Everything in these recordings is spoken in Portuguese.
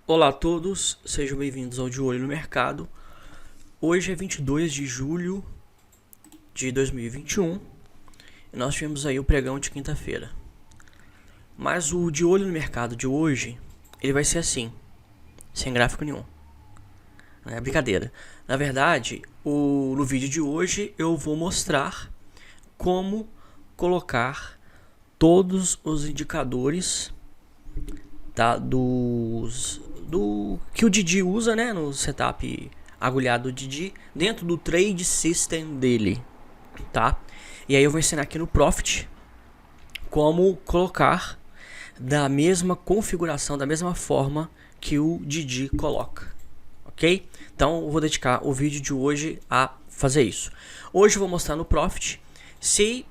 Olá a todos, sejam bem-vindos ao De Olho no Mercado. Hoje é 22 de julho de 2021 e nós tivemos aí o pregão de quinta-feira. Mas o De Olho no Mercado de hoje, ele vai ser assim, sem gráfico nenhum. Não é brincadeira. Na verdade, no vídeo de hoje eu vou mostrar como colocar todos os indicadores do que o Didi usa, né, no setup agulhado do Didi, dentro do trade system dele, tá? E aí eu vou ensinar aqui no Profit como colocar da mesma configuração, da mesma forma que o Didi coloca, ok? Então eu vou dedicar o vídeo de hoje a fazer isso. Hoje eu vou mostrar no Profit. Se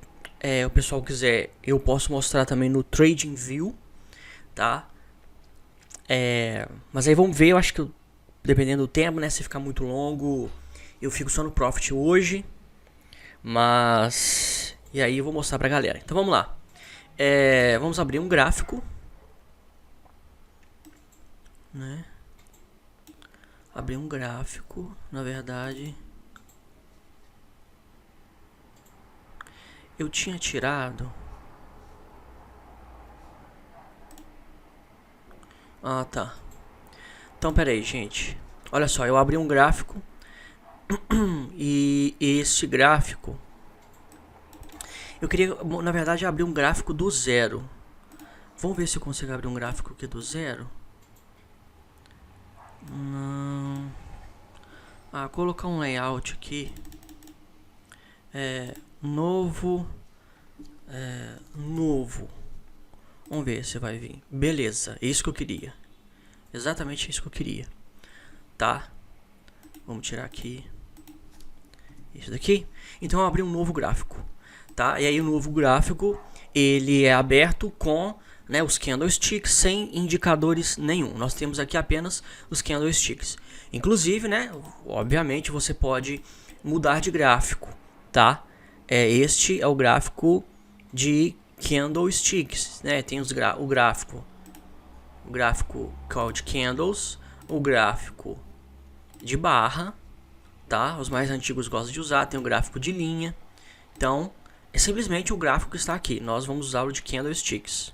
o pessoal quiser, eu posso mostrar também no TradingView, tá? Mas aí vamos ver, eu acho que dependendo do tempo, né, se ficar muito longo, eu fico só no Profit hoje. Mas e aí eu vou mostrar pra galera. Então vamos lá. Vamos abrir um gráfico, né? Abrir um gráfico, na verdade. Eu tinha tirado. Ah, tá. Então, pera aí, gente. Olha só, eu abri um gráfico. E esse gráfico... Eu queria, na verdade, abrir um gráfico do zero. Vamos ver se eu consigo abrir um gráfico aqui do zero. Não. Colocar um layout aqui. Novo. Novo. Vamos ver se vai vir. Beleza, é isso que eu queria. Exatamente isso que eu queria. Tá? Vamos tirar aqui isso daqui. Então eu abri um novo gráfico, tá? E aí o novo gráfico, ele é aberto com, né, os candlesticks sem indicadores nenhum. Nós temos aqui apenas os candlesticks. Inclusive, né, obviamente você pode mudar de gráfico, tá? Este é o gráfico de candlesticks, né? Tem o gráfico called candles, o gráfico de barra, tá? Os mais antigos gostam de usar. Tem o gráfico de linha. Então é simplesmente o gráfico que está aqui. Nós vamos usar o de candlesticks.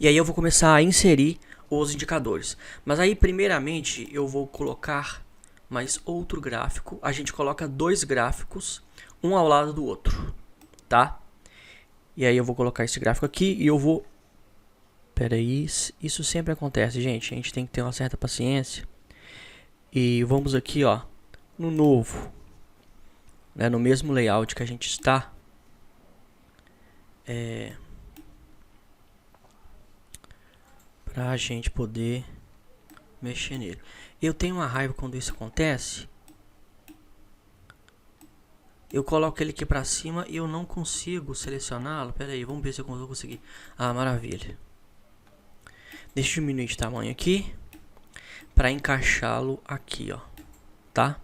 E aí eu vou começar a inserir os indicadores. Mas aí primeiramente eu vou colocar mais outro gráfico. A gente coloca dois gráficos, um ao lado do outro, tá? E aí eu vou colocar esse gráfico aqui e eu vou... Pera aí, isso sempre acontece, gente. A gente tem que ter uma certa paciência. E vamos aqui, ó, no novo, né, no mesmo layout que a gente está. Pra gente poder mexer nele. Eu tenho uma raiva quando isso acontece. Eu coloco ele aqui pra cima e eu não consigo selecioná-lo. Pera aí, vamos ver se eu vou conseguir. Ah, maravilha. Deixa eu diminuir de tamanho aqui para encaixá-lo aqui, ó, tá?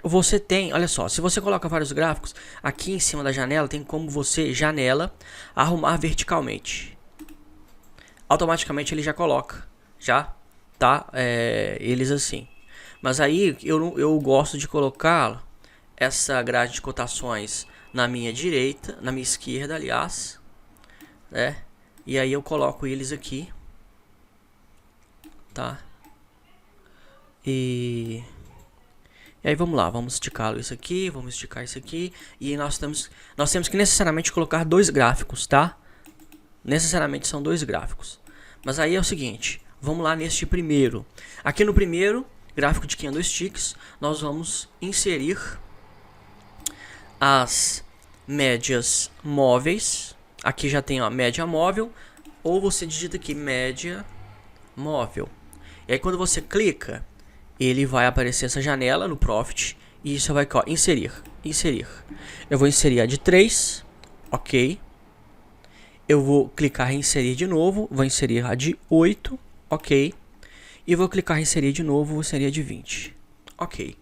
Você tem, olha só, se você coloca vários gráficos, aqui em cima da janela tem como você, janela, arrumar verticalmente. Automaticamente ele já coloca, já, tá? Eles assim. Mas aí eu gosto de colocar essa grade de cotações na minha direita, na minha esquerda, aliás, né? E aí eu coloco eles aqui, tá? E aí vamos lá, vamos esticá-lo isso aqui, vamos esticar isso aqui. E nós temos que necessariamente colocar dois gráficos, tá? Necessariamente são dois gráficos. Mas aí é o seguinte, vamos lá neste primeiro. Aqui no primeiro gráfico de candlesticks, nós vamos inserir as médias móveis. Aqui já tem a média móvel, ou você digita aqui média móvel. E aí quando você clica, ele vai aparecer essa janela no Profit e você vai, ó, inserir. Eu vou inserir a de 3, ok. Eu vou clicar em inserir de novo, vou inserir a de 8, ok. E vou clicar em inserir de novo, vou inserir a de 20, ok.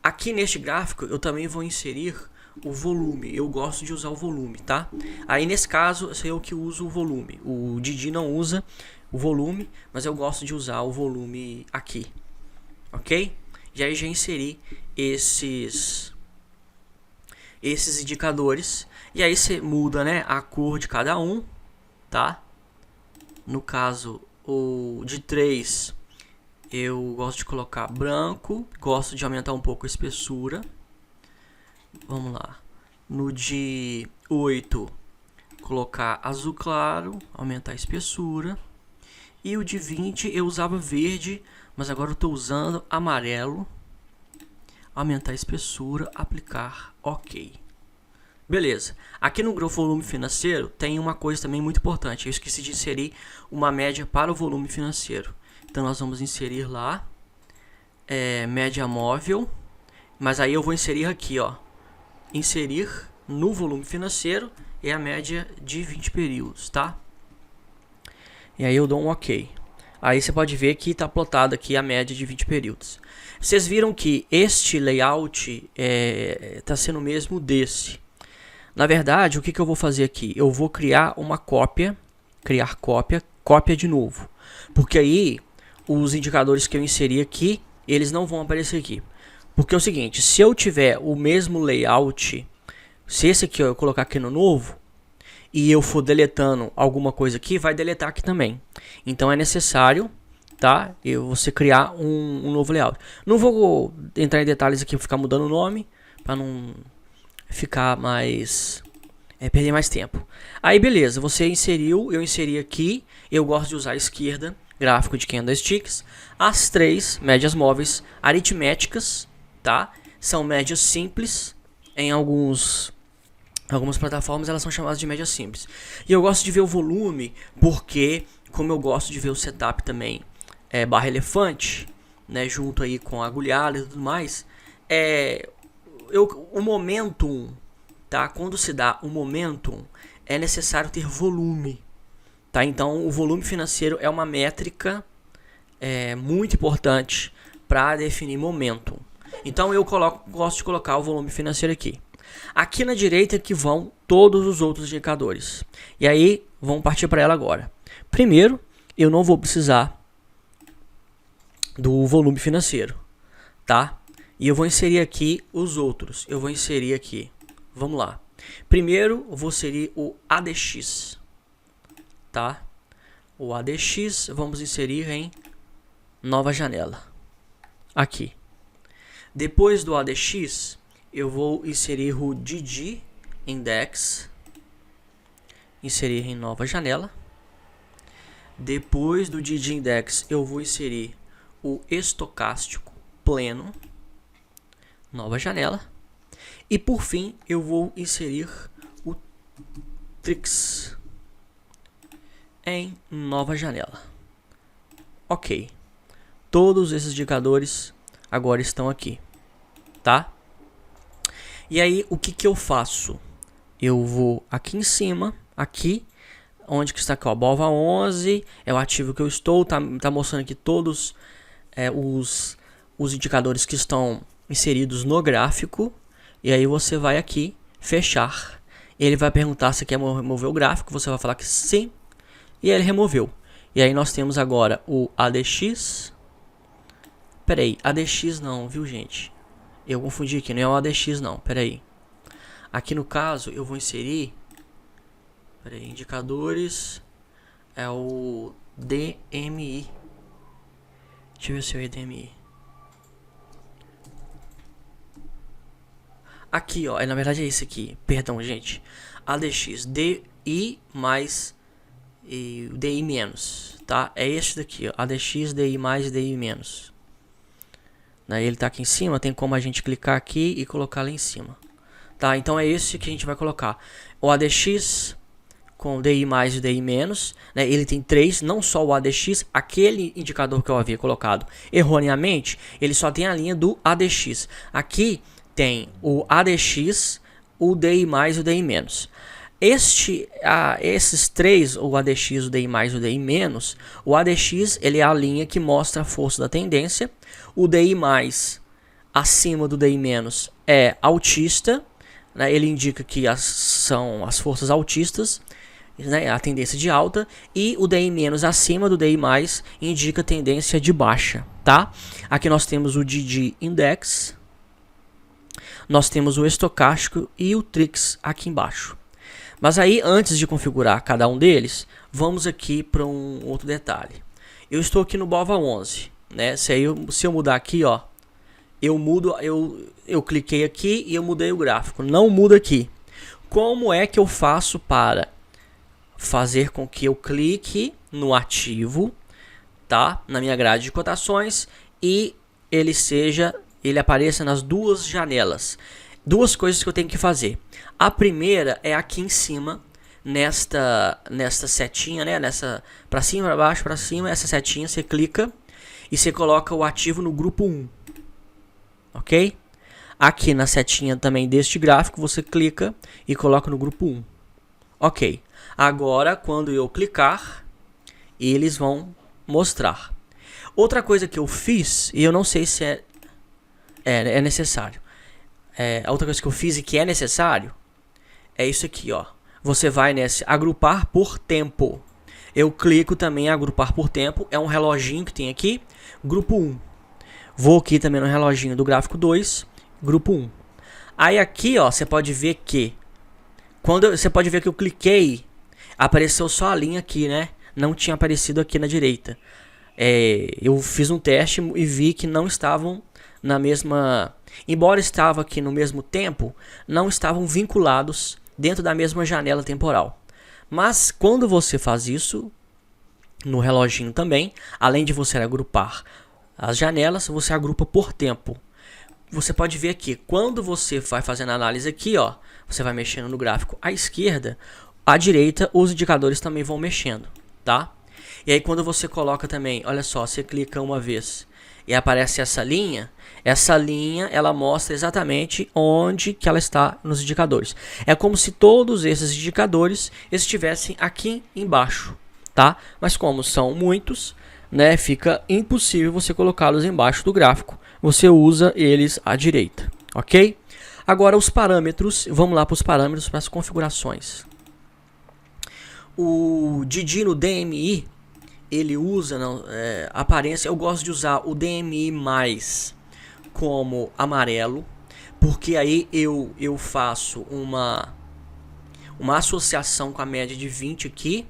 Aqui neste gráfico eu também vou inserir o volume. Eu gosto de usar o volume, tá? Aí nesse caso, sou eu que uso o volume. O Didi não usa o volume, mas eu gosto de usar o volume aqui, ok? E aí já inseri esses indicadores. E aí você muda, né, a cor de cada um, tá? No caso, o de 3, eu gosto de colocar branco. Gosto de aumentar um pouco a espessura. Vamos lá. No de 8, colocar azul claro, aumentar a espessura. E o de 20 eu usava verde, mas agora eu estou usando amarelo. Aumentar a espessura, aplicar OK. Beleza. Aqui no volume financeiro tem uma coisa também muito importante. Eu esqueci de inserir uma média para o volume financeiro. Então nós vamos inserir lá média móvel. Mas aí eu vou inserir aqui, ó. Inserir no volume financeiro é a média de 20 períodos, tá? E aí eu dou um OK. Aí você pode ver que está plotado aqui a média de 20 períodos. Vocês viram que este layout está sendo o mesmo desse. Na verdade, o que eu vou fazer aqui? Eu vou criar uma cópia, cópia de novo. Porque aí, os indicadores que eu inseri aqui, eles não vão aparecer aqui. Porque é o seguinte, se eu tiver o mesmo layout, se esse aqui eu colocar aqui no novo, e eu for deletando alguma coisa aqui, vai deletar aqui também. Então é necessário, tá? Você criar um novo layout. Não vou entrar em detalhes aqui, vou ficar mudando o nome, para não ficar mais... perder mais tempo. Aí beleza, você inseriu, eu inseri aqui, eu gosto de usar a esquerda, gráfico de candlesticks, as 3 médias móveis aritméticas, tá? São médias simples, em algumas plataformas elas são chamadas de médias simples. E eu gosto de ver o volume, porque como eu gosto de ver o setup também, barra elefante, né, junto aí com a agulhada e tudo mais, o momentum, tá? Quando se dá o momentum, é necessário ter volume, tá? Então, o volume financeiro é uma métrica muito importante para definir momentum. Então, eu gosto de colocar o volume financeiro aqui. Aqui na direita que vão todos os outros indicadores. E aí, vamos partir para ela agora. Primeiro, eu não vou precisar do volume financeiro, tá? E eu vou inserir aqui os outros. Eu vou inserir aqui. Vamos lá. Primeiro, eu vou inserir o ADX. Tá? O ADX, vamos inserir em nova janela. Aqui. Depois do ADX, eu vou inserir o DD Index. Inserir em nova janela. Depois do DD Index, eu vou inserir o estocástico pleno. Nova janela. E por fim, eu vou inserir o Trix em nova janela. Ok. Todos esses indicadores agora estão aqui, tá? E aí, o que eu faço? Eu vou aqui em cima, aqui, onde que está aqui, ó, BOVA 11, é o ativo que eu estou, tá mostrando aqui todos os indicadores que estão inseridos no gráfico. E aí você vai aqui, fechar. Ele vai perguntar se quer remover o gráfico, você vai falar que sim. E ele removeu. E aí nós temos agora o ADX. Peraí, ADX não, viu gente? Eu confundi aqui, não é o ADX não, peraí. Aqui no caso eu vou inserir, peraí, indicadores, é o DMI. Deixa eu ver se é o DMI. Aqui, ó, na verdade é esse aqui, perdão gente. ADX, DI mais e DI menos, tá? É este daqui, ó, ADX, DI mais e DI menos. Daí ele tá aqui em cima, tem como a gente clicar aqui e colocar lá em cima. Tá, então é esse que a gente vai colocar. O ADX com DI mais e DI menos, né? Ele tem 3, não só o ADX, aquele indicador que eu havia colocado erroneamente, ele só tem a linha do ADX. Aqui tem o ADX, o DI mais e o DI menos. Esses 3, o ADX, o DI mais e o DI menos, o ADX ele é a linha que mostra a força da tendência, o DI mais acima do DI menos é altista, né, ele indica que são as forças altistas, né, a tendência de alta, e o DI- acima do DI+, indica tendência de baixa, tá? Aqui nós temos o DD Index, nós temos o estocástico e o Trix aqui embaixo. Mas aí, antes de configurar cada um deles, vamos aqui para um outro detalhe. Eu estou aqui no BOVA 11, né? Se eu mudar aqui, ó, eu cliquei aqui e eu mudei o gráfico. Não muda aqui. Como é que eu faço para fazer com que eu clique no ativo, tá? Na minha grade de cotações e ele apareça nas duas janelas. Duas coisas que eu tenho que fazer. A primeira é aqui em cima, nesta setinha, né? Para cima, para baixo, para cima, essa setinha você clica e você coloca o ativo no grupo 1. OK? Aqui na setinha também deste gráfico, você clica e coloca no grupo 1. OK. Agora, quando eu clicar, eles vão mostrar. Outra coisa que eu fiz, e eu não sei se é necessário. A outra coisa que eu fiz e que é necessário é isso aqui, ó. Você vai nesse agrupar por tempo. Eu clico também em agrupar por tempo. É um reloginho que tem aqui, grupo 1. Vou aqui também no reloginho do gráfico 2, grupo 1. Aí aqui, ó, você pode ver que você pode ver que eu cliquei, apareceu só a linha aqui, né? Não tinha aparecido aqui na direita. Eu fiz um teste e vi que não estavam na mesma... Embora estava aqui no mesmo tempo, não estavam vinculados dentro da mesma janela temporal. Mas quando você faz isso, no reloginho também, além de você agrupar as janelas, você agrupa por tempo. Você pode ver aqui, quando você vai fazendo a análise aqui, ó, você vai mexendo no gráfico à esquerda, à direita os indicadores também vão mexendo, tá? E aí quando você coloca também, olha só, você clica uma vez e aparece essa linha ela mostra exatamente onde que ela está nos indicadores. É como se todos esses indicadores estivessem aqui embaixo, tá? Mas como são muitos, né, fica impossível você colocá-los embaixo do gráfico. Você usa eles à direita, ok? Agora os parâmetros, vamos lá para os parâmetros, para as configurações. O DD no DMI, ele usa aparência. Eu gosto de usar o DMI mais como amarelo, porque aí eu faço uma associação com a média de 20 aqui,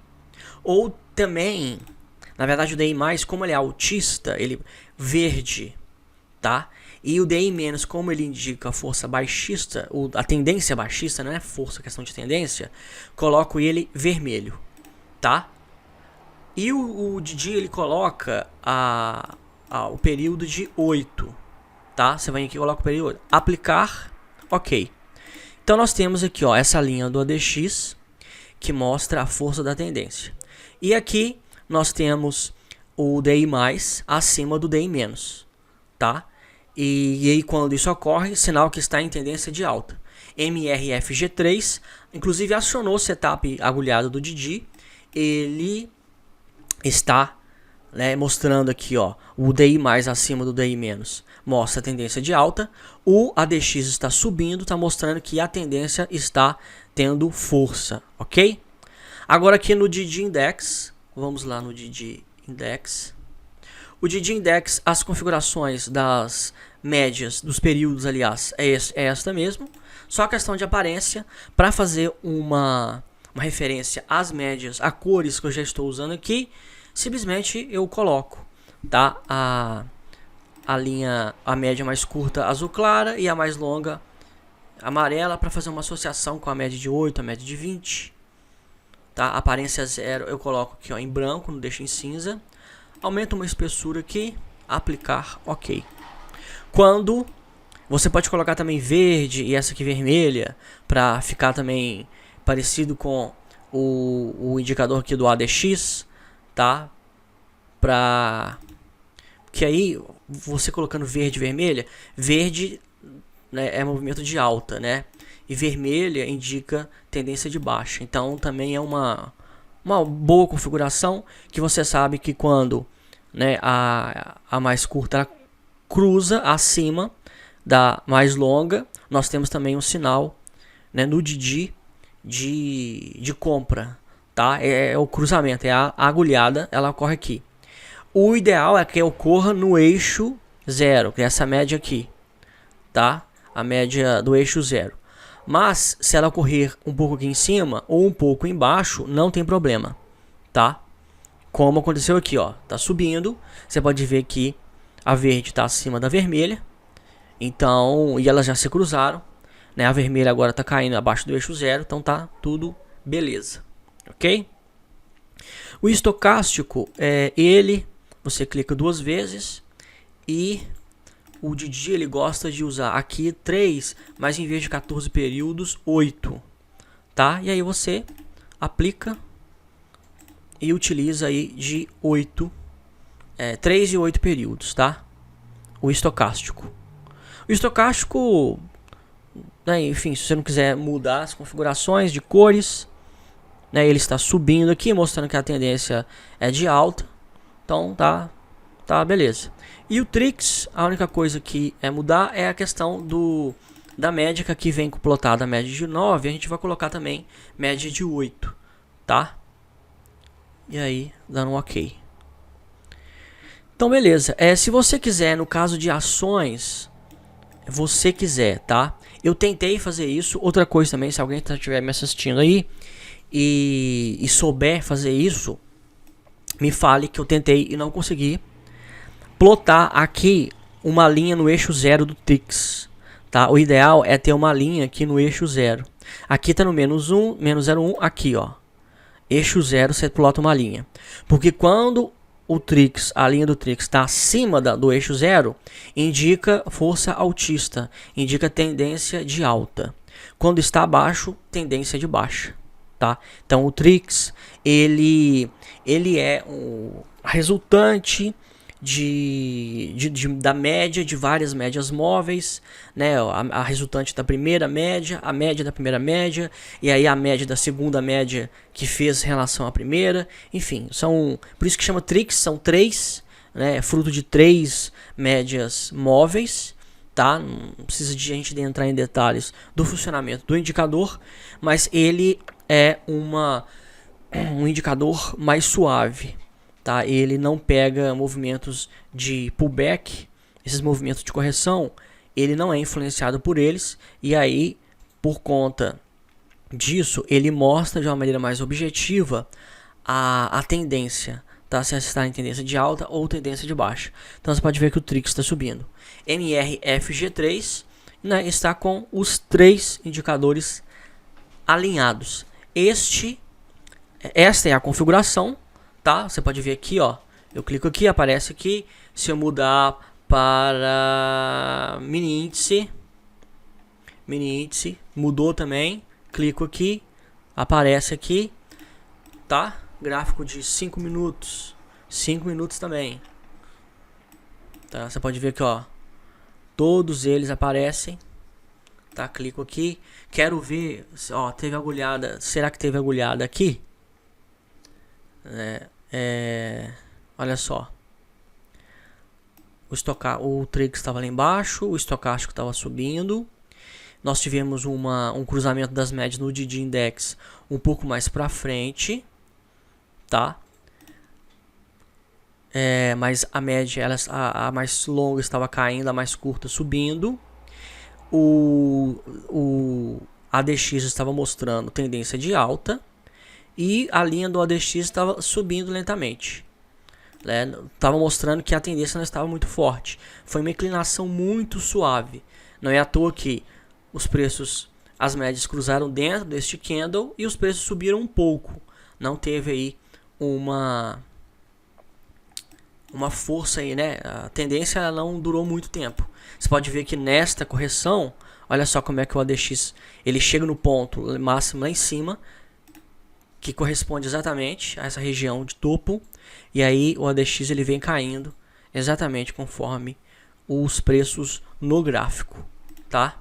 ou também, na verdade o DI+, como ele é autista, ele verde, tá? E o DI-, como ele indica a força baixista, a tendência baixista, não é força, questão de tendência, coloco ele vermelho, tá? E o DD ele coloca o período de 8, tá? Você vem aqui e coloca o período 8. Aplicar, ok. Então nós temos aqui, ó, essa linha do ADX que mostra a força da tendência. E aqui nós temos o DI+, acima do DI-, tá? E aí quando isso ocorre, sinal que está em tendência de alta. MRFG3, inclusive acionou o setup agulhado do DD, ele está, né, mostrando aqui, ó, o DI+ acima do DI-, mostra a tendência de alta. O ADX está subindo, está mostrando que a tendência está tendo força, ok? Agora aqui no DD Index, vamos lá no DD Index. O DD Index, as configurações das médias, dos períodos, aliás, é esta mesmo. Só questão de aparência, para fazer uma referência às médias, a cores que eu já estou usando aqui, simplesmente eu coloco, tá? A média mais curta azul clara e a mais longa amarela, para fazer uma associação com a média de 8, a média de 20. Tá? Aparência 0 eu coloco aqui, ó, em branco, não deixo em cinza. Aumento uma espessura aqui, aplicar, ok. Quando você pode colocar também verde e essa aqui vermelha, para ficar também parecido com o indicador aqui do ADX, tá? Que aí você colocando verde e vermelha, verde, né, é movimento de alta, né? E vermelha indica tendência de baixa. Então também é uma boa configuração, que você sabe que quando, né, a mais curta cruza acima da mais longa, nós temos também um sinal né, no Didi de compra, tá? É o cruzamento, é a agulhada, ela ocorre aqui. O ideal é que ocorra no eixo 0, que é essa média aqui, tá? A média do eixo 0. Mas se ela ocorrer um pouco aqui em cima ou um pouco embaixo, não tem problema, tá? Como aconteceu aqui, ó, tá subindo, você pode ver que a verde está acima da vermelha, então, e elas já se cruzaram, né? A vermelha agora está caindo abaixo do eixo 0, então tá tudo beleza, ok? O estocástico, você clica 2 vezes e o Didi ele gosta de usar aqui 3, mas em vez de 14 períodos, 8, tá? E aí você aplica e utiliza aí de 3 e 8 períodos, tá? O estocástico. O estocástico, né, enfim, se você não quiser mudar as configurações de cores, né, ele está subindo aqui, mostrando que a tendência é de alta. Então tá beleza. E o Trix, a única coisa que é mudar é a questão da média, que aqui vem plotada a média de 9, a gente vai colocar também média de 8, tá? E aí, dando um ok. Então beleza, se você quiser, no caso de ações, você quiser, tá? Eu tentei fazer isso. Outra coisa também, se alguém estiver me assistindo aí e souber fazer isso, me fale, que eu tentei e não consegui plotar aqui uma linha no eixo 0 do Trix, tá? O ideal é ter uma linha aqui no eixo 0. Aqui tá no menos 1, menos 0,1, aqui ó, eixo 0, você plota uma linha, porque quando o Trix, a linha do Trix está acima do eixo 0, indica força altista, indica tendência de alta. Quando está abaixo, tendência de baixa, tá? Então o Trix ele é o resultante da média de várias médias móveis, né? A resultante da primeira média, a média da primeira média, e aí a média da segunda média que fez relação à primeira. Enfim, por isso que chama Trix, são 3, né? Fruto de 3 médias móveis, tá? Não precisa de a gente entrar em detalhes do funcionamento do indicador, mas ele é um indicador mais suave, tá? Ele não pega movimentos de pullback, esses movimentos de correção, ele não é influenciado por eles, e aí, por conta disso, ele mostra de uma maneira mais objetiva a tendência, tá? Se está em tendência de alta ou tendência de baixa. Então você pode ver que o Trix está subindo. MRFG3, né, está com os 3 indicadores alinhados. Esta é a configuração, tá? Você pode ver aqui, ó. Eu clico aqui, aparece aqui. Se eu mudar para mini índice, mudou também. Clico aqui, aparece aqui, tá? Gráfico de 5 minutos, 5 minutos também, tá? Você pode ver aqui, ó. Todos eles aparecem, tá? Clico aqui. Quero ver, ó, teve agulhada. Será que teve agulhada aqui? Olha só, o Trix estava lá embaixo, o estocástico estava subindo. Nós tivemos um cruzamento das médias no Didi Index um pouco mais para frente, tá? Mas a média, a mais longa estava caindo, a mais curta subindo. O ADX estava mostrando tendência de alta. E a linha do ADX estava subindo lentamente, né? Estava mostrando que a tendência não estava muito forte. Foi uma inclinação muito suave. Não é à toa que os preços, as médias cruzaram dentro deste candle e os preços subiram um pouco. Não teve aí uma força aí, né? A tendência ela não durou muito tempo. Você pode ver que nesta correção, olha só como é que o ADX ele chega no ponto máximo lá em cima, que corresponde exatamente a essa região de topo, e aí o ADX ele vem caindo exatamente conforme os preços no gráfico, tá?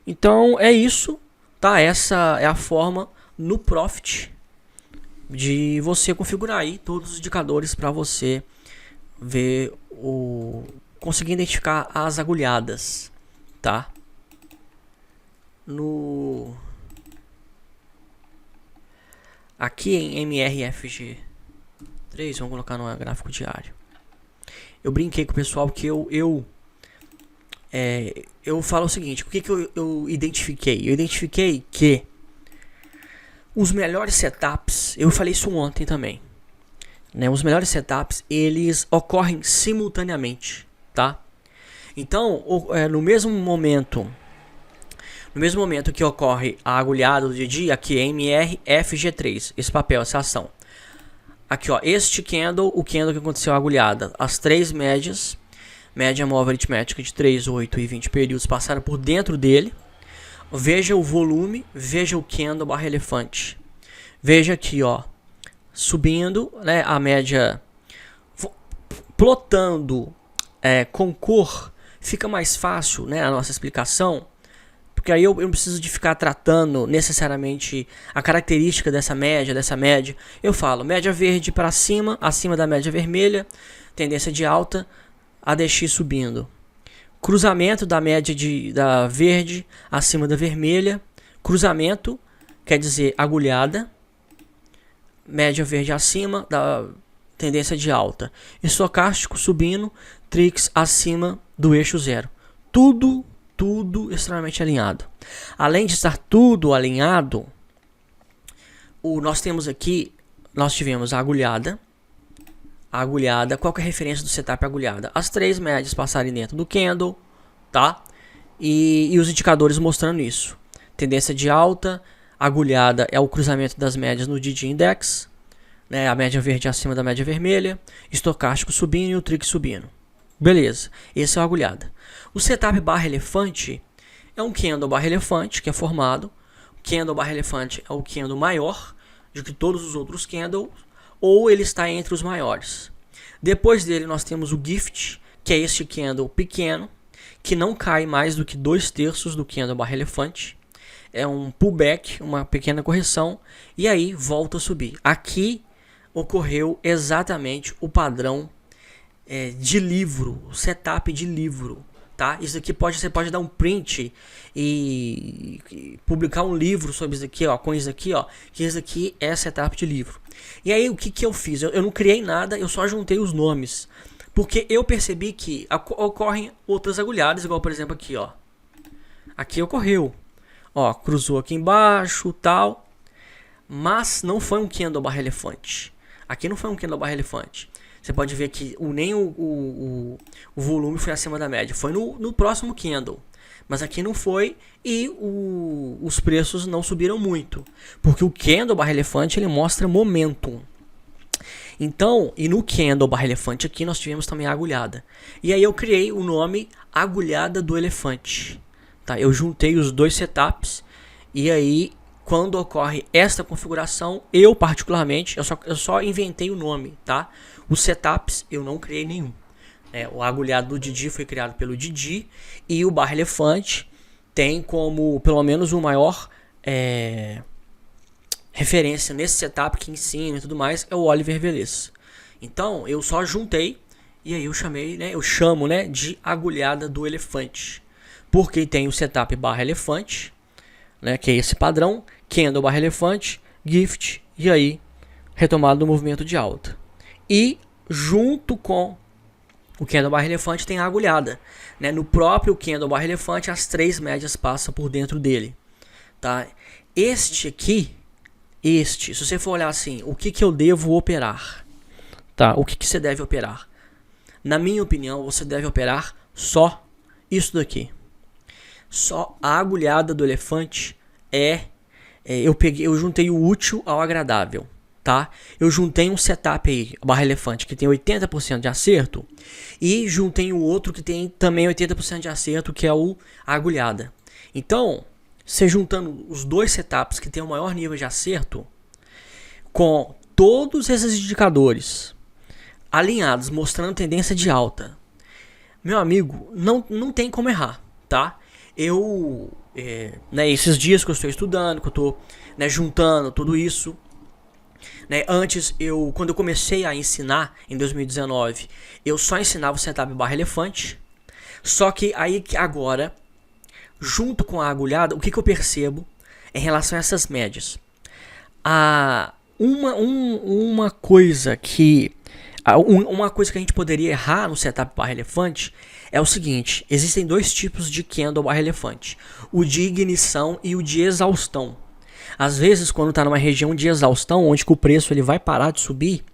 Então é isso, tá? Essa é a forma no Profit de você configurar aí todos os indicadores para você ver conseguir identificar as agulhadas, tá? aqui em MRFG3, vamos colocar no gráfico diário. Eu brinquei com o pessoal que eu falo o seguinte, o que eu identifiquei? Eu identifiquei que os melhores setups, eu falei isso ontem também, né? Os melhores setups, eles ocorrem simultaneamente, tá? Então, no mesmo momento que ocorre a agulhada do Didi, aqui MRFG3, esse papel, essa ação. Aqui, ó, este candle, o candle que aconteceu a agulhada, as três médias, média móvel aritmética de 3, 8 e 20 períodos passaram por dentro dele. Veja o volume, veja o candle barra elefante. Veja aqui, ó, subindo, né, a média plotando com cor, fica mais fácil, né, a nossa explicação. Porque aí eu não preciso de ficar tratando necessariamente a característica dessa média. Eu falo média verde para cima, acima da média vermelha, tendência de alta, ADX subindo. Cruzamento da média da verde acima da vermelha. Cruzamento quer dizer agulhada. Média verde acima da tendência de alta. Estocástico subindo, Trix acima do eixo zero. Tudo extremamente alinhado. Além de estar tudo alinhado, nós tivemos a agulhada. Qual que é a referência do setup agulhada? As três médias passarem dentro do candle, tá? E os indicadores mostrando isso. Tendência de alta, agulhada é o cruzamento das médias no DD Index, né? A média verde acima da média vermelha, estocástico subindo e o Trix subindo. Beleza, esse é o agulhada. O setup barra elefante é um candle barra elefante que é formado. O candle barra elefante é o candle maior do que todos os outros candles, ou ele está entre os maiores. Depois dele nós temos o gift, que é este candle pequeno, que não cai mais do que 2/3 do candle barra elefante. É um pullback, uma pequena correção, e aí volta a subir. Aqui ocorreu exatamente o padrão de livro, setup de livro, tá? Isso aqui você pode dar um print e publicar um livro sobre isso aqui, ó, com isso aqui, ó, que isso aqui é setup de livro. E aí o que eu fiz? Eu não criei nada, eu só juntei os nomes, porque eu percebi que ocorrem outras agulhadas, igual por exemplo aqui, ó. Aqui ocorreu, ó, cruzou aqui embaixo, tal, mas não foi um candle barra elefante. Aqui não foi um candle barra elefante. Você pode ver que nem o volume foi acima da média. Foi no próximo candle. Mas aqui não foi e os preços não subiram muito. Porque o candle barra elefante ele mostra momentum. Então, e no candle barra elefante aqui nós tivemos também a agulhada. E aí eu criei o nome agulhada do elefante. Tá? Eu juntei os dois setups e aí quando ocorre esta configuração, eu particularmente, eu só inventei o nome, tá? Os setups eu não criei nenhum. O agulhado do Didi foi criado pelo Didi e o barra elefante tem como, pelo menos, o maior referência nesse setup que ensina e tudo mais, é o Oliver Velez. Então, eu só juntei e aí eu chamo de agulhada do elefante. Porque tem o setup barra elefante, né, que é esse padrão, candle barra elefante, gift, e aí retomada do movimento de alta. E junto com o candle barra elefante tem a agulhada, né? No próprio candle barra elefante as três médias passam por dentro dele, tá? Este aqui, se você for olhar assim, o que eu devo operar, tá? O que você deve operar? Na minha opinião, você deve operar só isso daqui. Só a agulhada do elefante eu juntei o útil ao agradável, tá? Eu juntei um setup aí, barra elefante, que tem 80% de acerto, e juntei o outro que tem também 80% de acerto, que é a agulhada. Então, você juntando os dois setups que tem o maior nível de acerto, com todos esses indicadores alinhados, mostrando tendência de alta, meu amigo, não tem como errar, tá? Esses dias que eu estou estudando, que eu estou juntando tudo isso, antes, quando eu comecei a ensinar em 2019, eu só ensinava o setup barra elefante. Só que aí agora, junto com a agulhada, o que eu percebo em relação a essas médias? Uma coisa que a gente poderia errar no setup barra elefante é o seguinte: existem dois tipos de candle barra elefante, o de ignição e o de exaustão. Às vezes, quando está numa região de exaustão, onde que o preço ele vai parar de subir,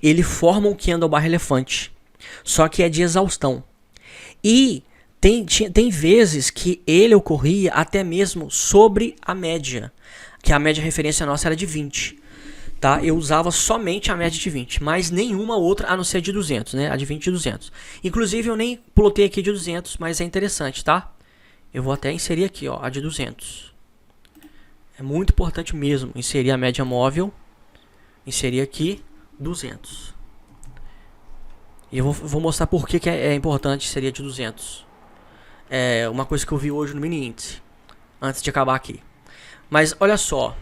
ele forma um candle barra elefante, só que é de exaustão. E tem vezes que ele ocorria até mesmo sobre a média, que a média referência nossa era de 20. Tá? Eu usava somente a média de 20, mas nenhuma outra a não ser de 200, né? A de 20 e 200. Inclusive eu nem plotei aqui de 200, mas é interessante, tá? Eu vou até inserir aqui, ó, a de 200. É muito importante mesmo inserir a média móvel. Inserir aqui 200. E eu vou mostrar por que é importante inserir a de 200. É uma coisa que eu vi hoje no mini índice, antes de acabar aqui. Mas olha só.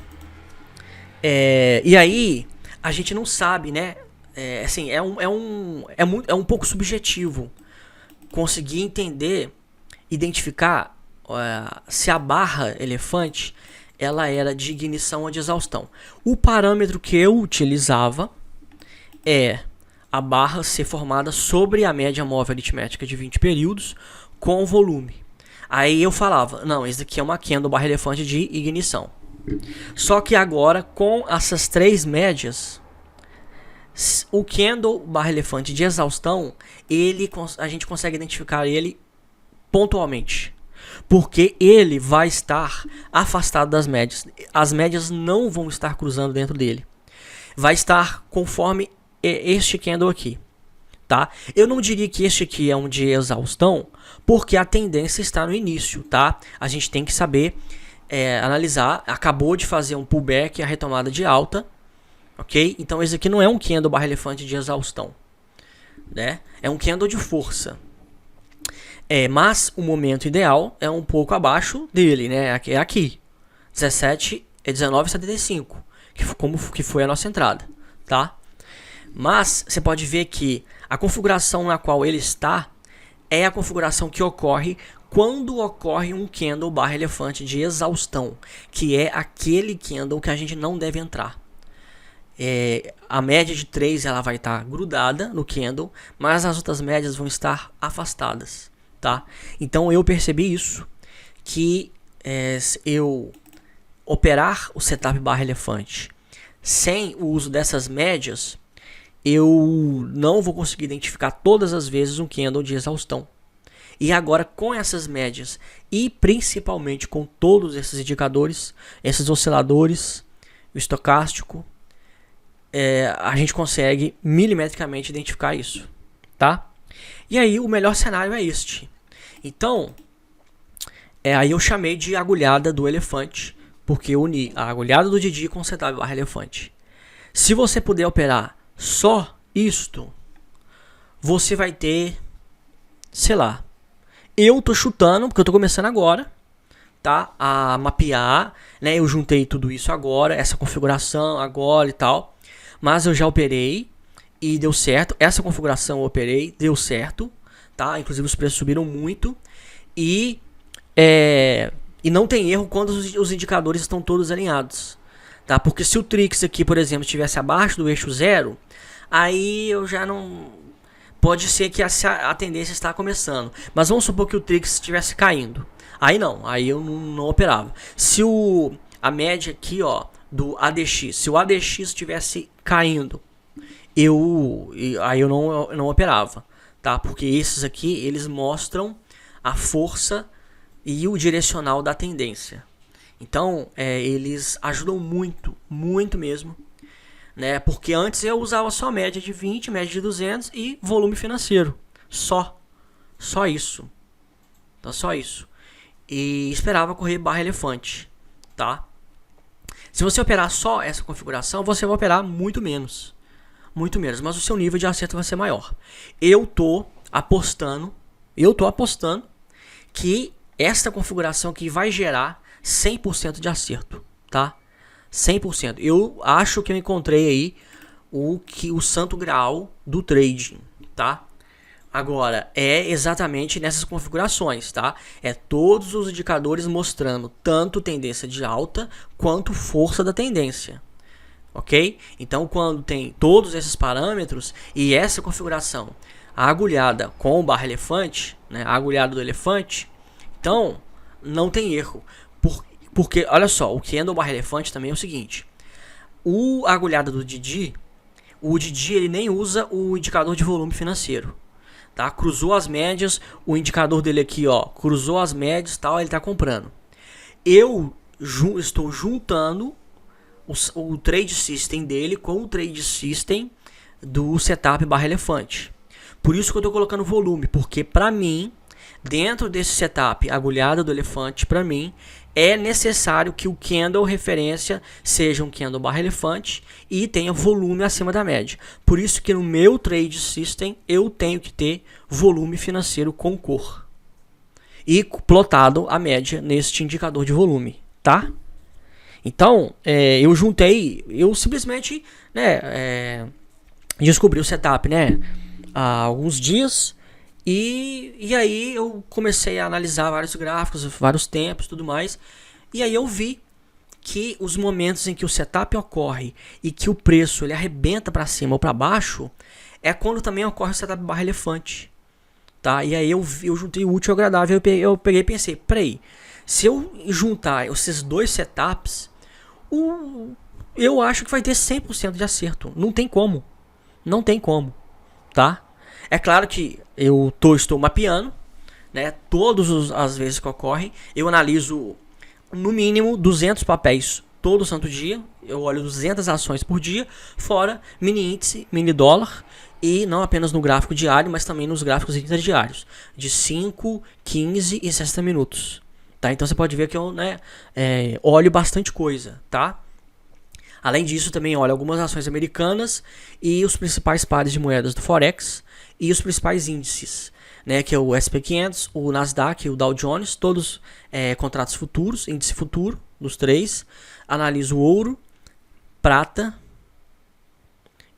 E aí, a gente não sabe, né? Assim, é um pouco subjetivo conseguir entender, identificar se a barra elefante ela era de ignição ou de exaustão. O parâmetro que eu utilizava é a barra ser formada sobre a média móvel aritmética de 20 períodos com volume. Aí eu falava, não, esse daqui é uma candle barra elefante de ignição. Só que agora, com essas três médias, o candle barra elefante de exaustão, a gente consegue identificar ele pontualmente, porque ele vai estar afastado das médias. As médias não vão estar cruzando dentro dele. Vai estar conforme este candle aqui, tá? Eu não diria que este aqui é um de exaustão, porque a tendência está no início, tá? A gente tem que saber analisar. Acabou de fazer um pullback, a retomada de alta, ok? Então esse aqui não é um candle barra elefante de exaustão, né? É um candle de força. Mas o momento ideal é um pouco abaixo dele, né? É aqui, 19,75, que foi a nossa entrada, tá? Mas você pode ver que a configuração na qual ele está é a configuração que ocorre quando ocorre um candle barra elefante de exaustão, que é aquele candle que a gente não deve entrar. A média de 3 ela vai estar grudada no candle, mas as outras médias vão estar afastadas, tá? Então eu percebi isso, que eu operar o setup barra elefante sem o uso dessas médias, eu não vou conseguir identificar todas as vezes um candle de exaustão. E agora com essas médias e principalmente com todos esses indicadores, esses osciladores, o estocástico, a gente consegue milimetricamente identificar isso, tá? E aí o melhor cenário é este. Então, aí eu chamei de agulhada do elefante, porque eu uni a agulhada do Didi com o setup barra elefante. Se você puder operar só isto, você vai ter, sei lá, eu tô chutando, porque eu tô começando agora, tá? A mapear, né? Eu juntei tudo isso agora, essa configuração agora e tal. Mas eu já operei e deu certo. Essa configuração eu operei, deu certo, tá? Inclusive os preços subiram muito. E não tem erro quando os indicadores estão todos alinhados, tá? Porque se o Trix aqui, por exemplo, estivesse abaixo do eixo 0, aí eu já não... Pode ser que a tendência está começando. Mas vamos supor que o Trix estivesse caindo. Aí não, aí eu não operava. Se a média aqui, ó, do ADX, se o ADX estivesse caindo, aí eu não operava, tá? Porque esses aqui, eles mostram a força e o direcional da tendência. Então, eles ajudam muito, muito mesmo, né? Porque antes eu usava só média de 20, média de 200 e volume financeiro. Só isso. Então, só isso. E esperava correr barra elefante, tá? Se você operar só essa configuração, você vai operar muito menos. Muito menos, mas o seu nível de acerto vai ser maior. Eu tô apostando que esta configuração aqui vai gerar 100% de acerto, tá? 100%. Eu acho que eu encontrei aí o santo graal do trading, tá? Agora, é exatamente nessas configurações, tá? É todos os indicadores mostrando tanto tendência de alta quanto força da tendência. Ok? Então, quando tem todos esses parâmetros e essa configuração, a agulhada com o barra elefante, né, a agulhada do elefante, então não tem erro. Porque, olha só, o candle barra elefante também é o seguinte: a agulhada do Didi, o Didi ele nem usa o indicador de volume financeiro. Tá? Cruzou as médias, o indicador dele aqui, ó, cruzou as médias, tal, ele está comprando. Eu estou juntando o trade system dele com o trade system do setup barra elefante. Por isso que eu estou colocando volume, porque para mim, dentro desse setup agulhada do elefante, para mim é necessário que o candle referência seja um candle barra elefante e tenha volume acima da média. Por isso que no meu trade system eu tenho que ter volume financeiro com cor e plotado a média neste indicador de volume, tá? Então, eu simplesmente, né, descobri o setup, né, há alguns dias. E aí eu comecei a analisar vários gráficos, vários tempos e tudo mais. E aí eu vi que os momentos em que o setup ocorre e que o preço ele arrebenta para cima ou para baixo é quando também ocorre o setup barra elefante. Tá? E aí eu juntei o útil ao agradável. Eu peguei e pensei, peraí, se eu juntar esses dois setups, eu acho que vai ter 100% de acerto. Não tem como. Não tem como. Tá? É claro que eu estou mapeando, né, todas as vezes que ocorrem. Eu analiso no mínimo 200 papéis todo santo dia. Eu olho 200 ações por dia, fora mini índice, mini dólar. E não apenas no gráfico diário, mas também nos gráficos interdiários. De 5, 15 e 60 minutos. Tá? Então você pode ver que eu, né, olho bastante coisa. Tá? Além disso, também olho algumas ações americanas e os principais pares de moedas do Forex e os principais índices, né, que é o SP500, o Nasdaq e o Dow Jones, todos contratos futuros, índice futuro dos três. Analiso o ouro, prata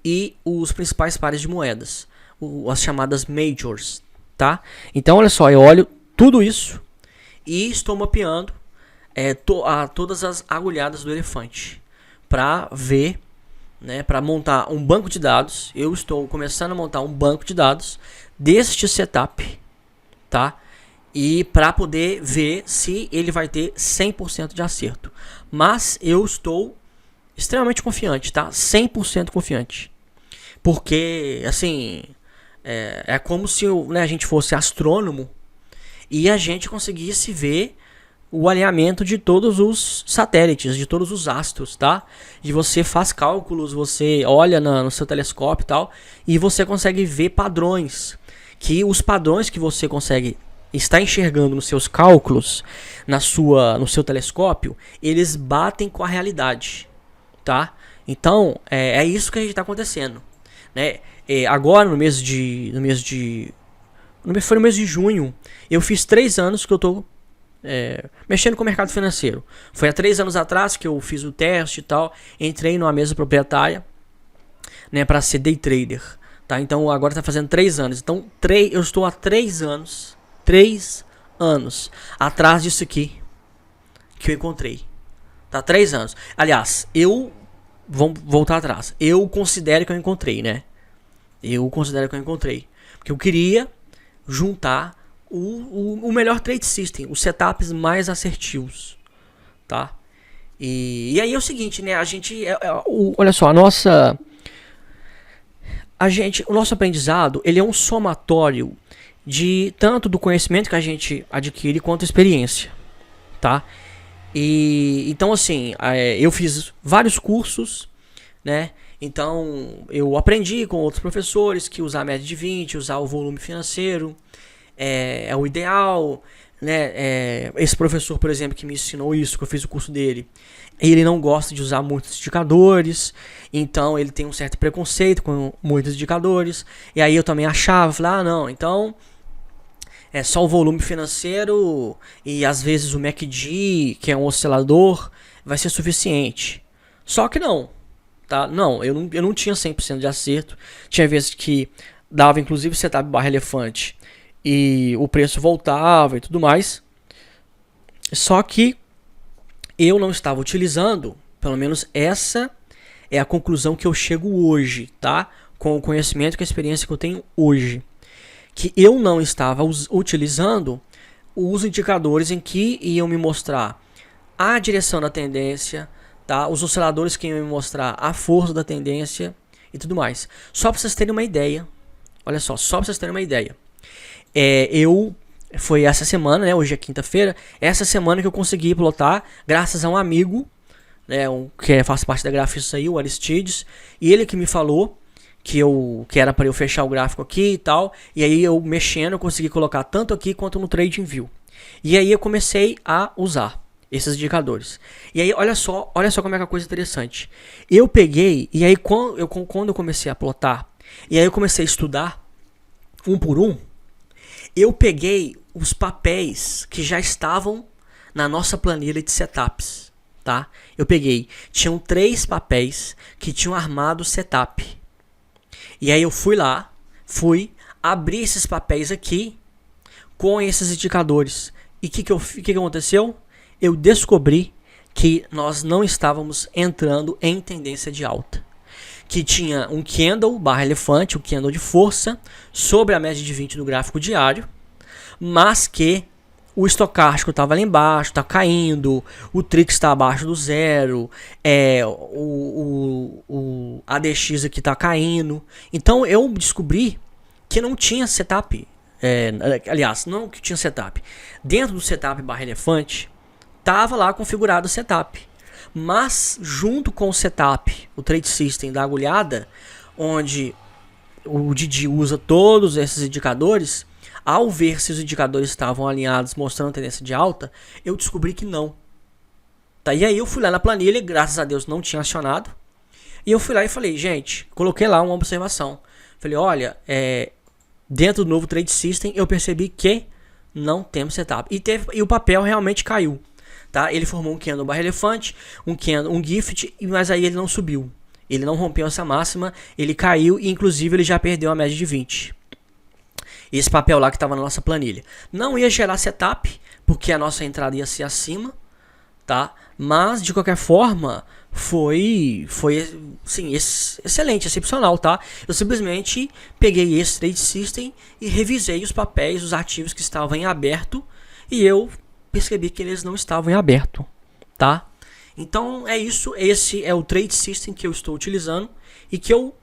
e os principais pares de moedas, as chamadas majors, tá? Então, olha só, eu olho tudo isso e estou mapeando todas as agulhadas do elefante para ver, né, para montar um banco de dados. Eu estou começando a montar um banco de dados deste setup, tá? E para poder ver se ele vai ter 100% de acerto. Mas eu estou extremamente confiante, tá? 100% confiante. Porque, assim, é como se né, a gente fosse astrônomo e a gente conseguisse ver o alinhamento de todos os satélites, de todos os astros, tá? E você faz cálculos, você olha no seu telescópio e tal, e você consegue ver padrões. Que os padrões que você consegue estar enxergando nos seus cálculos, no seu telescópio, eles batem com a realidade, tá? Então, é isso que a gente está acontecendo, né? Agora, foi no mês de junho, eu fiz 3 anos que eu tô mexendo com o mercado financeiro. Foi há 3 anos atrás que eu fiz o teste e tal, entrei numa mesa proprietária, né, para ser day trader, tá? Então agora tá fazendo 3 anos. Então eu estou há 3 anos atrás disso aqui que eu encontrei. Tá, 3 anos. Aliás, vamos voltar atrás. Eu considero que eu encontrei, né? Porque eu queria juntar o melhor trade system, os setups mais assertivos, tá? E aí é o seguinte, né? A gente, olha só, o nosso aprendizado, ele é um somatório de tanto do conhecimento que a gente adquire quanto experiência, tá? E então assim, eu fiz vários cursos, né? Então eu aprendi com outros professores que usar a média de 20, usar o volume financeiro é o ideal, né? Esse professor, por exemplo, que me ensinou isso, que eu fiz o curso dele, ele não gosta de usar muitos indicadores, então ele tem um certo preconceito com muitos indicadores. E aí eu também falava, não, então é só o volume financeiro e às vezes o MACD, que é um oscilador, vai ser suficiente. Só que não, tá? Não, eu não tinha 100% de acerto. Tinha vezes que dava inclusive setup barra elefante e o preço voltava e tudo mais. Só que eu não estava utilizando, pelo menos essa é a conclusão que eu chego hoje, tá? Com o conhecimento e com a experiência que eu tenho hoje. Que eu não estava utilizando os indicadores em que iam me mostrar a direção da tendência, tá? Os osciladores que iam me mostrar a força da tendência e tudo mais. Só para vocês terem uma ideia, olha só para vocês terem uma ideia. Foi essa semana, né? Hoje é quinta-feira. Essa semana que eu consegui plotar, graças a um amigo, né? Que faz parte da Grafistas aí, o Aristides. E ele que me falou que era para eu fechar o gráfico aqui e tal. E aí eu mexendo, eu consegui colocar tanto aqui quanto no TradingView. E aí eu comecei a usar esses indicadores. E aí olha só como é que a coisa é interessante. Eu peguei, e aí quando eu comecei a plotar, e aí eu comecei a estudar um por um, eu peguei os papéis que já estavam na nossa planilha de setups, tá? Tinham 3 papéis que tinham armado o setup. E aí eu fui abrir esses papéis aqui com esses indicadores. E o que aconteceu? Eu descobri que nós não estávamos entrando em tendência de alta. Que tinha um candle barra elefante, um candle de força, sobre a média de 20 do gráfico diário, mas que o estocástico estava lá embaixo, está caindo, o Trix está abaixo do zero, o ADX aqui está caindo. Então eu descobri que não tinha setup, aliás, não que tinha setup. Dentro do setup barra elefante, estava lá configurado o setup. Mas junto com o setup, o Trade System da agulhada, onde o Didi usa todos esses indicadores, ao ver se os indicadores estavam alinhados mostrando tendência de alta, eu descobri que não. Tá? E aí eu fui lá na planilha, graças a Deus não tinha acionado, e eu fui lá e falei, gente, coloquei lá uma observação. Falei, olha, dentro do novo Trade System eu percebi que não temos setup. E o papel realmente caiu. Tá? Ele formou um candle barra elefante, um gift, mas aí ele não subiu. Ele não rompeu essa máxima, ele caiu e inclusive ele já perdeu a média de 20. Esse papel lá que estava na nossa planilha. Não ia gerar setup, porque a nossa entrada ia ser acima, tá? Mas de qualquer forma, foi sim, excelente, excepcional, tá? Eu simplesmente peguei esse Trade System e revisei os papéis, os ativos que estavam em aberto, e eu percebi que eles não estavam em aberto, tá? Então é isso, esse é o Trade System que eu estou utilizando e que eu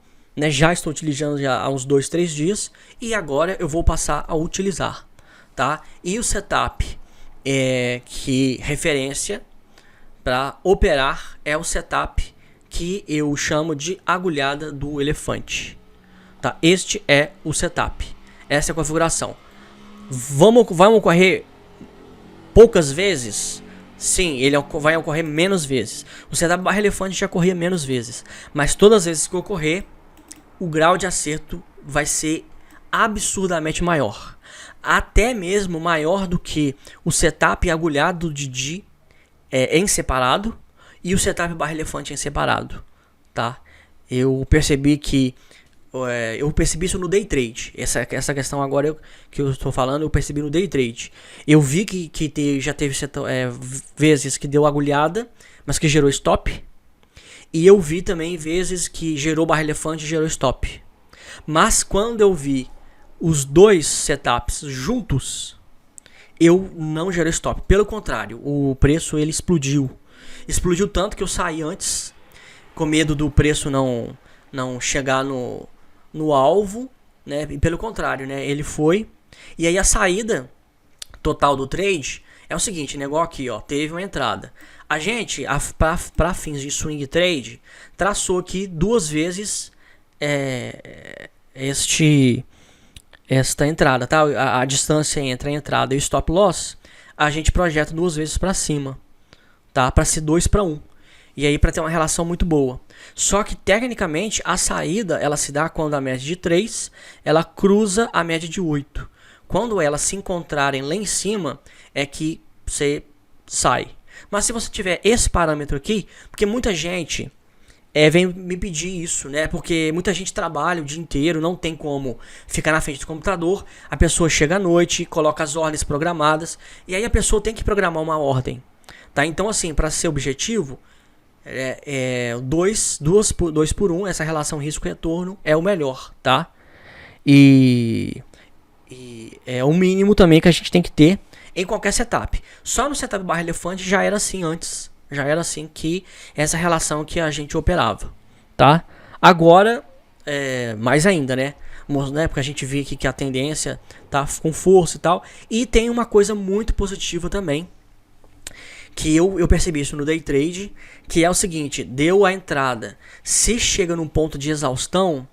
já estou utilizando já há uns 2-3 dias e agora eu vou passar a utilizar, tá? E o setup que referência para operar é o setup que eu chamo de agulhada do elefante, tá? Este é o setup, essa é a configuração. Vai ocorrer poucas vezes? Sim, ele vai ocorrer menos vezes. O setup barra elefante já ocorria menos vezes, mas todas as vezes que ocorrer, o grau de acerto vai ser absurdamente maior. Até mesmo maior do que o setup agulhado do Didi em separado e o setup barra elefante em separado, tá? Eu percebi isso no day trade. Essa questão agora que eu estou falando, eu percebi no day trade. Eu vi que já teve vezes que deu agulhada, mas que gerou stop. E eu vi também vezes que gerou barra elefante e gerou stop. Mas quando eu vi os dois setups juntos, eu não gerei stop. Pelo contrário, o preço ele explodiu. Explodiu tanto que eu saí antes, com medo do preço não chegar no alvo, né? E pelo contrário, né? Ele foi. E aí a saída total do trade é o seguinte, negócio aqui, ó, teve uma entrada. A gente, para fins de swing trade, traçou aqui 2 vezes esta entrada, tá? A distância entre a entrada e o stop loss, a gente projeta 2 vezes para cima, tá? Para ser 2-1. E aí para ter uma relação muito boa. Só que tecnicamente a saída ela se dá quando a média de 3 ela cruza a média de 8. Quando elas se encontrarem lá em cima é que você sai. Mas se você tiver esse parâmetro aqui, porque muita gente vem me pedir isso, né? Porque muita gente trabalha o dia inteiro, não tem como ficar na frente do computador. A pessoa chega à noite, coloca as ordens programadas, e aí a pessoa tem que programar uma ordem, tá? Então, assim, para ser objetivo, 2 por 1, essa relação risco-retorno é o melhor, tá? E é o mínimo também que a gente tem que ter em qualquer setup. Só no setup barra elefante já era assim antes. Já era assim que essa relação que a gente operava, tá? Agora, mais ainda, né? Porque a gente vê aqui que a tendência tá com força e tal. E tem uma coisa muito positiva também, que eu percebi isso no day trade, que é o seguinte: deu a entrada, se chega num ponto de exaustão,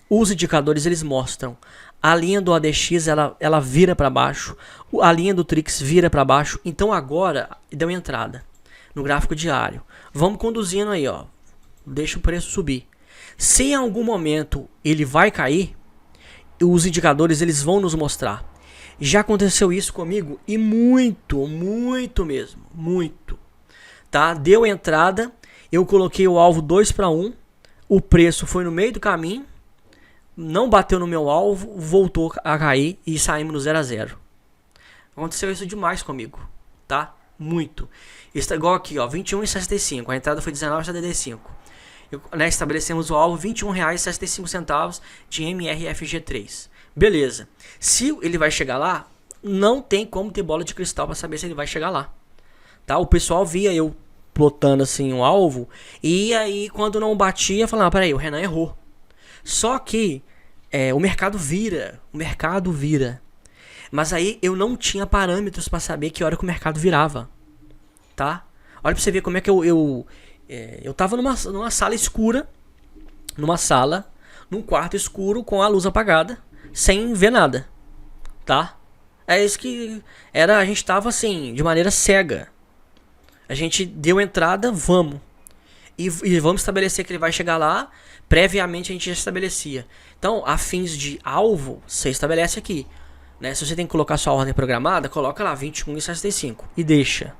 os indicadores eles mostram a linha do ADX ela vira para baixo, a linha do Trix vira para baixo. Então agora deu entrada no gráfico diário. Vamos conduzindo aí, ó. Deixa o preço subir. Se em algum momento ele vai cair, os indicadores eles vão nos mostrar. Já aconteceu isso comigo e muito mesmo, muito. Tá? Deu entrada, eu coloquei o alvo 2 para 1, o preço foi no meio do caminho, não bateu no meu alvo, voltou a cair e saímos no 0 a 0. Aconteceu isso demais comigo, tá? Muito. Isso é igual aqui, ó, 21,65. A entrada foi 19,75. Estabelecemos o alvo R$ 21,65 de MRFG3. Beleza. Se ele vai chegar lá, não tem como ter bola de cristal para saber se ele vai chegar lá. Tá? O pessoal via eu plotando assim um alvo, e aí quando não batia, falava, peraí, o Renan errou. Só que o mercado vira. Mas aí eu não tinha parâmetros para saber que hora que o mercado virava. Tá? Olha pra você ver como é que eu tava numa sala escura, num quarto escuro com a luz apagada, sem ver nada, tá? É isso que era, a gente tava assim, de maneira cega. A gente deu entrada, vamos. E vamos estabelecer que ele vai chegar lá, previamente a gente já estabelecia. Então, a fins de alvo, você estabelece aqui, né? Se você tem que colocar sua ordem programada, coloca lá 21,65 e deixa.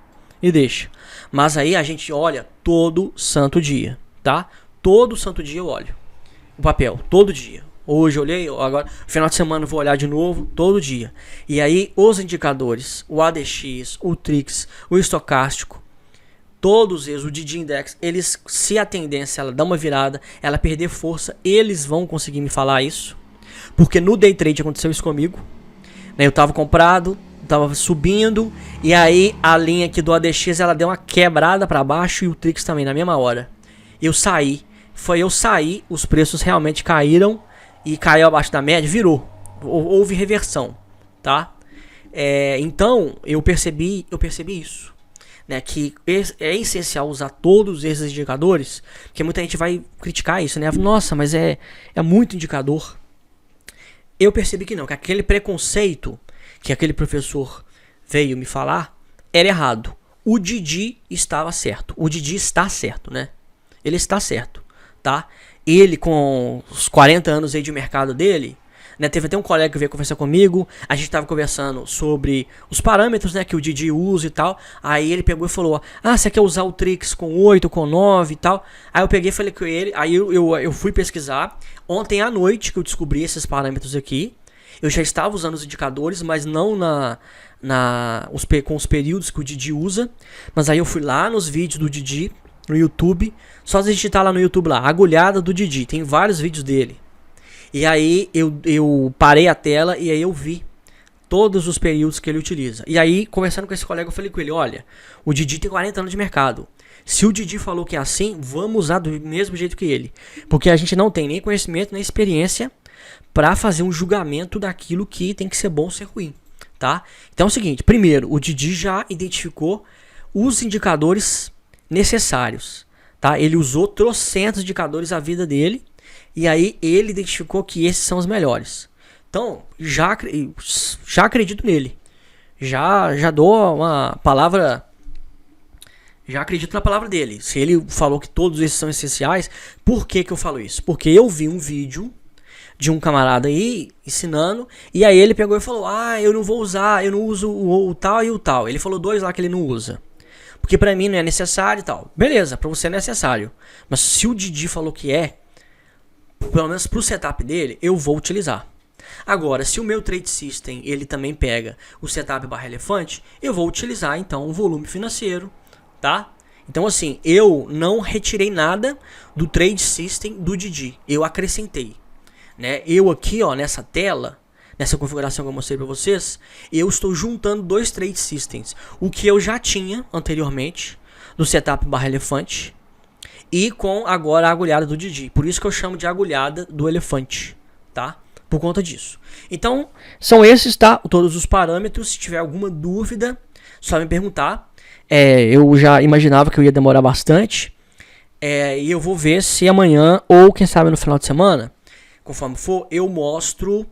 Mas aí a gente olha todo santo dia, tá? Todo santo dia eu olho o papel, todo dia. Hoje eu olhei, agora final de semana eu vou olhar de novo, todo dia. E aí os indicadores, o ADX, o Trix, o estocástico, todos eles, o DD Index, eles, se a tendência ela dá uma virada, ela perder força, eles vão conseguir me falar isso. Porque no day trade aconteceu isso comigo, né? Eu tava comprado, tava subindo, e aí a linha aqui do ADX ela deu uma quebrada para baixo, e o Trix também na mesma hora. Eu saí, os preços realmente caíram, e caiu abaixo da média, virou, houve reversão, tá? Então eu percebi isso, né, que é essencial usar todos esses indicadores, porque muita gente vai criticar isso, né? Nossa, mas é muito indicador. Eu percebi que não, que aquele preconceito que aquele professor veio me falar era errado. O Didi estava certo. O Didi está certo, né? Ele está certo, tá? Ele com os 40 anos aí de mercado dele, né? Teve até um colega que veio conversar comigo. A gente estava conversando sobre os parâmetros, né, que o Didi usa e tal. Aí ele pegou e falou: ah, você quer usar o Trix com 8, com 9 e tal? Aí eu peguei e falei com ele. Aí eu fui pesquisar. Ontem à noite que eu descobri esses parâmetros aqui. Eu já estava usando os indicadores, mas não com os períodos que o Didi usa. Mas aí eu fui lá nos vídeos do Didi, no YouTube. Só se digitar lá no YouTube, lá, agulhada do Didi. Tem vários vídeos dele. E aí eu parei a tela e aí eu vi todos os períodos que ele utiliza. E aí, conversando com esse colega, eu falei com ele: olha, o Didi tem 40 anos de mercado. Se o Didi falou que é assim, vamos usar do mesmo jeito que ele. Porque a gente não tem nem conhecimento, nem experiência para fazer um julgamento daquilo que tem que ser bom ou ser ruim, tá? Então é o seguinte: primeiro, o Didi já identificou os indicadores necessários, tá? Ele usou trocentos indicadores a vida dele, e aí ele identificou que esses são os melhores. Então, já acredito nele. Já dou uma palavra, já acredito na palavra dele. Se ele falou que todos esses são essenciais, por que eu falo isso? Porque eu vi um vídeo de um camarada aí ensinando, e aí ele pegou e falou: ah, eu não vou usar, eu não uso o tal e o tal. Ele falou dois lá que ele não usa. porque pra mim não é necessário e tal. Beleza, pra você é necessário. Mas se o Didi falou que é, pelo menos pro setup dele, eu vou utilizar. Agora, se o meu trade system ele também pega o setup barra elefante, eu vou utilizar então o volume financeiro, tá? Então assim, eu não retirei nada do trade system do Didi, eu acrescentei, né? Eu aqui, ó, nessa tela, nessa configuração que eu mostrei para vocês, eu estou juntando dois trade systems, o que eu já tinha anteriormente do setup barra elefante e com agora a agulhada do Didi. Por isso que eu chamo de agulhada do elefante, tá? Por conta disso. Então, são esses, tá? Todos os parâmetros. Se tiver alguma dúvida, só me perguntar. Eu já imaginava que eu ia demorar bastante. E eu vou ver se amanhã, ou quem sabe no final de semana, conforme for, eu mostro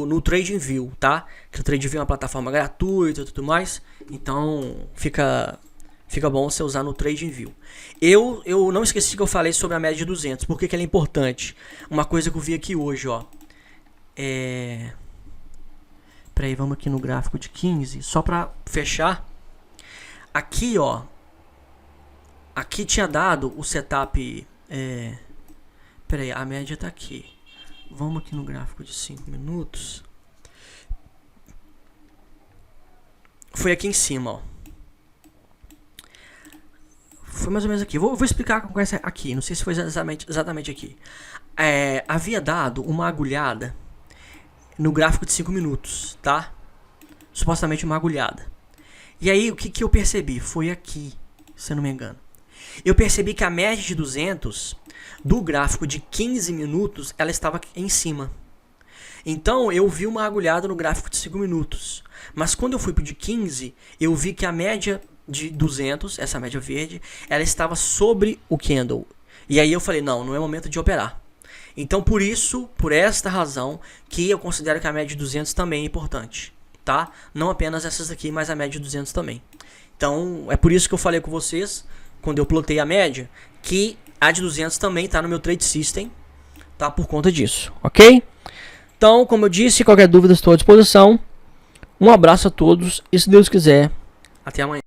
no TradingView, tá? Que o TradingView é uma plataforma gratuita e tudo mais. Então, fica bom você usar no TradingView. Eu não esqueci que eu falei sobre a média de 200. Por que ela é importante? Uma coisa que eu vi aqui hoje, ó. Peraí, vamos aqui no gráfico de 15. Só pra fechar. Aqui, ó. Aqui tinha dado o setup. Peraí, a média tá aqui. Vamos aqui no gráfico de 5 minutos. Foi aqui em cima, ó. Foi mais ou menos aqui. Vou explicar com essa aqui. Não sei se foi exatamente aqui. Havia dado uma agulhada no gráfico de 5 minutos, tá? Supostamente uma agulhada. E aí, o que eu percebi? Foi aqui, se eu não me engano. Eu percebi que a média de 200 do gráfico de 15 minutos, ela estava em cima. Então, eu vi uma agulhada no gráfico de 5 minutos. Mas quando eu fui pro de 15, eu vi que a média de 200, essa média verde, ela estava sobre o candle. E aí eu falei, não é momento de operar. Então por esta razão, que eu considero que a média de 200 também é importante, tá? Não apenas essas aqui, mas a média de 200 também. Então é por isso que eu falei com vocês, quando eu plotei a média, que a de 200 também está no meu trade system, tá? Por conta disso, ok? Então, como eu disse, qualquer dúvida estou à disposição. Um abraço a todos e se Deus quiser, até amanhã.